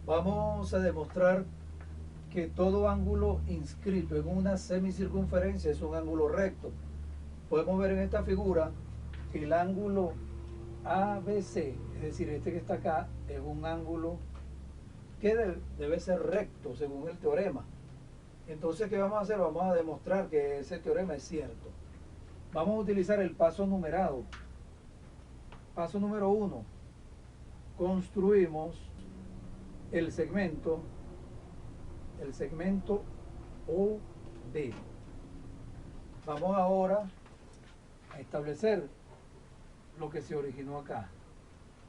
Vamos a demostrar que todo ángulo inscrito en una semicircunferencia es un ángulo recto. Podemos ver en esta figura que el ángulo ABC, es decir, este que está acá, es un ángulo que debe ser recto según el teorema. Entonces, ¿qué vamos a hacer? Vamos a demostrar que ese teorema es cierto. Vamos a utilizar el paso numerado. Paso número 1. Construimos el segmento OB. Vamos ahora a establecer lo que se originó acá.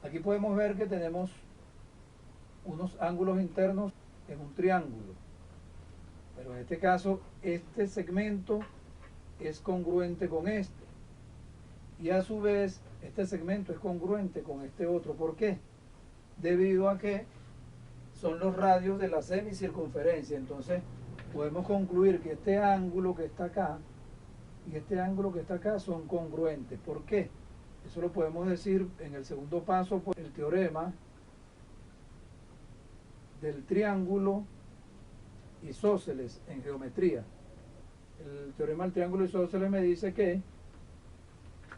Aquí podemos ver que tenemos unos ángulos internos en un triángulo. Pero en este caso, este segmento es congruente con este. Y a su vez, este segmento es congruente con este otro. ¿Por qué? Debido a que son los radios de la semicircunferencia. Entonces, podemos concluir que este ángulo que está acá y este ángulo que está acá son congruentes. ¿Por qué? Eso lo podemos decir en el segundo paso por el teorema del triángulo isósceles en geometría. El teorema del triángulo isósceles me dice que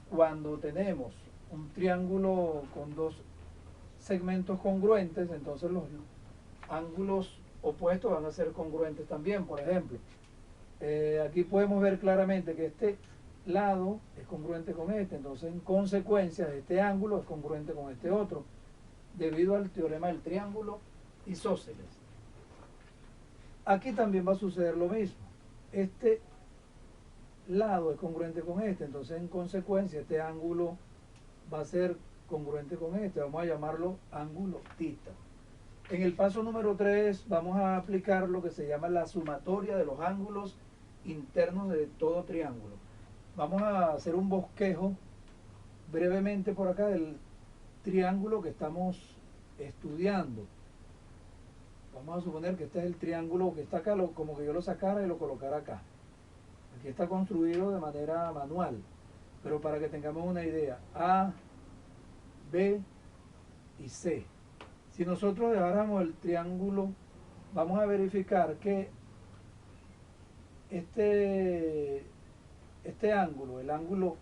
cuando tenemos un triángulo con dos segmentos congruentes, entonces los ángulos opuestos van a ser congruentes también. Por ejemplo, aquí podemos ver claramente que este lado es congruente con este, entonces en consecuencia este ángulo es congruente con este otro, debido al teorema del triángulo isósceles. Aquí también va a suceder lo mismo. Este lado es congruente con este, entonces en consecuencia este ángulo va a ser congruente con este. Vamos a llamarlo ángulo θ. En el paso número 3 vamos a aplicar lo que se llama la sumatoria de los ángulos internos de todo triángulo. Vamos a hacer un bosquejo brevemente por acá del triángulo que estamos estudiando. Vamos a suponer que este es el triángulo que está acá, como que yo lo sacara y lo colocara acá. Aquí está construido de manera manual, pero para que tengamos una idea, A, B y C. Si nosotros dejáramos el triángulo, vamos a verificar que este ángulo, el ángulo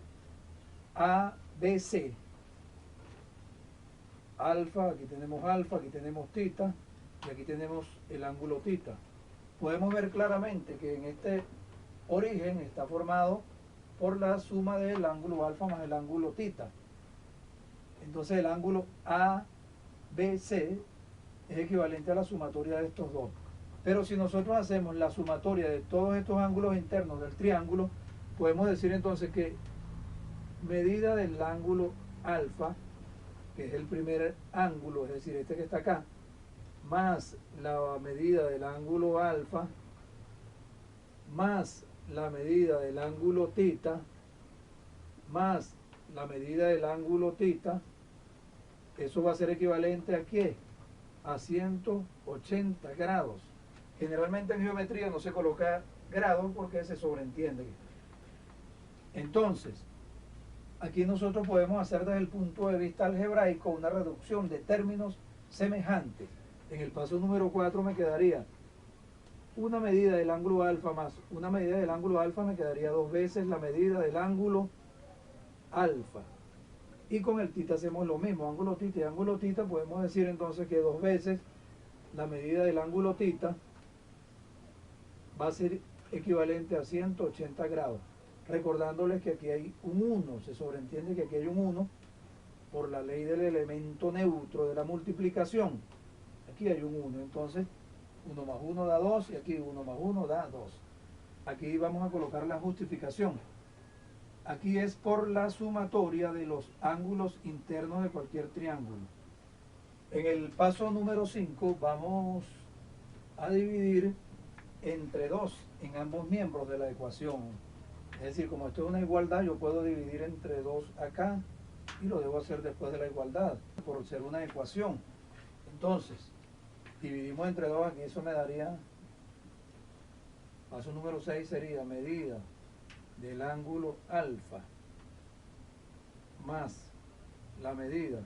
ABC, alfa, aquí tenemos θ, y aquí tenemos el ángulo θ. Podemos ver claramente que en este origen está formado por la suma del ángulo alfa más el ángulo θ. Entonces el ángulo ABC es equivalente a la sumatoria de estos dos. Pero si nosotros hacemos la sumatoria de todos estos ángulos internos del triángulo, podemos decir entonces que medida del ángulo alfa, que es el primer ángulo, es decir, este que está acá, más la medida del ángulo alfa, más la medida del ángulo θ, más la medida del ángulo θ, eso va a ser equivalente ¿a qué? A 180 grados. Generalmente en geometría no se coloca grados porque se sobreentiende. Entonces, aquí nosotros podemos hacer desde el punto de vista algebraico una reducción de términos semejantes. En el paso número 4 me quedaría una medida del ángulo alfa más una medida del ángulo alfa, me quedaría dos veces la medida del ángulo alfa. Y con el θ hacemos lo mismo, ángulo θ y ángulo θ, podemos decir entonces que dos veces la medida del ángulo θ va a ser equivalente a 180 grados. Recordándoles que aquí hay un 1, se sobreentiende que aquí hay un 1 por la ley del elemento neutro de la multiplicación. Aquí hay un 1, entonces 1 más 1 da 2 y aquí 1 más 1 da 2. Aquí vamos a colocar la justificación. Aquí es por la sumatoria de los ángulos internos de cualquier triángulo. En el paso número 5 vamos a dividir entre 2 en ambos miembros de la ecuación. Es decir, como esto es una igualdad, yo puedo dividir entre 2 acá y lo debo hacer después de la igualdad, por ser una ecuación. Entonces, dividimos entre 2 aquí, eso me daría, paso número 6 sería medida del ángulo alfa más la medida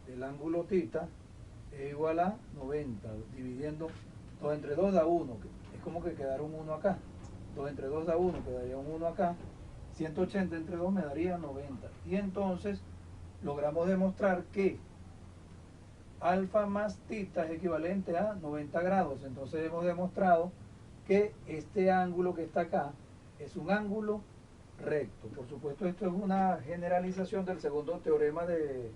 del ángulo θ, es igual a 90, dividiendo 2 entre 2 da 1, es como que quedara un 1 acá. 2 entre 2 da 1, quedaría un 1 acá. 180 entre 2 me daría 90. Y entonces logramos demostrar que alfa más tita es equivalente a 90 grados. Entonces hemos demostrado que este ángulo que está acá es un ángulo recto. Por supuesto, esto es una generalización del segundo teorema de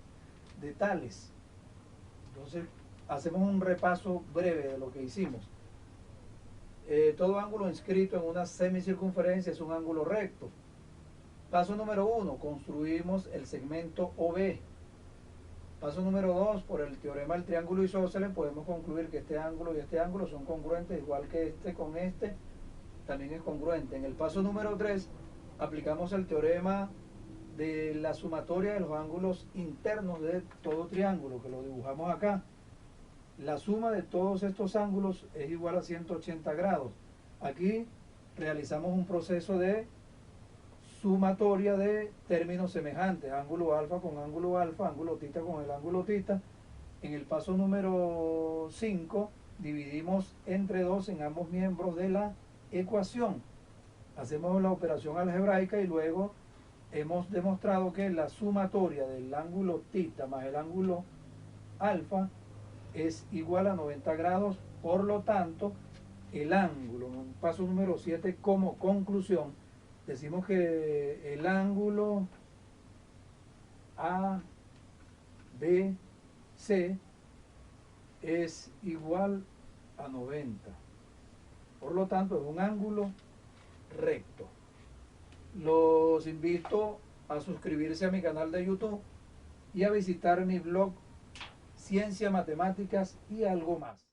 Tales. Entonces, hacemos un repaso breve de lo que hicimos. Todo ángulo inscrito en una semicircunferencia es un ángulo recto. Paso número 1, construimos el segmento OB. Paso número 2, por el teorema del triángulo isósceles podemos concluir que este ángulo y este ángulo son congruentes, igual que este con este también es congruente. En el paso número 3 aplicamos el teorema de la sumatoria de los ángulos internos de todo triángulo, que lo dibujamos acá. La suma de todos estos ángulos es igual a 180 grados. Aquí realizamos un proceso de sumatoria de términos semejantes, ángulo alfa con ángulo alfa, ángulo tita con el ángulo tita. En el paso número 5 dividimos entre 2 en ambos miembros de la ecuación. Hacemos la operación algebraica y luego hemos demostrado que la sumatoria del ángulo tita más el ángulo alfa es igual a 90 grados. Por lo tanto, el ángulo, en paso número 7, como conclusión, decimos que el ángulo ABC es igual a 90. Por lo tanto, es un ángulo recto. Los invito a suscribirse a mi canal de YouTube y a visitar mi blog Ciencia, Matemáticas y algo más.